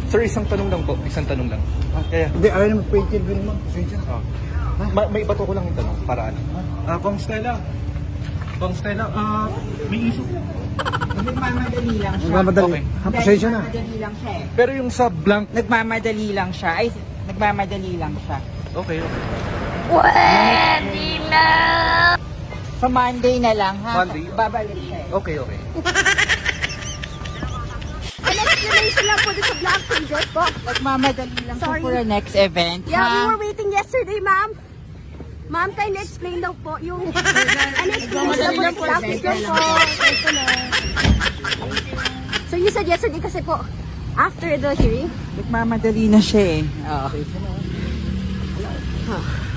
Sir, isang tanong lang po. Isang tanong lang. Kaya. Hindi, ayaw na magpa-interview naman. Pasensya. May iba to ko lang yung tanong para ano. Bang Stella. Bang Stella, may issue. Nagmamadali lang siya. Nagmamadali. Okay. Pasensya na. Nagmamadali lang siya eh. Pero yung sa blank. Nagmamadali lang siya. Ay, nagmamadali lang siya. Okay, okay. Pwede na! Sa Monday na lang, ha? Monday? Babalik siya eh. Okay, okay. An explanation lang po sa vlog pages po. Nagmamadali lang siya Sorry. for the next event, Yeah, we ha? were waiting yesterday, ma'am. Ma'am, kindly explain daw po yung an explanation lang po sa vlog pages po. So you said yesterday kasi po, after the hearing? Nagmamadali na siya eh. Oo. Huh.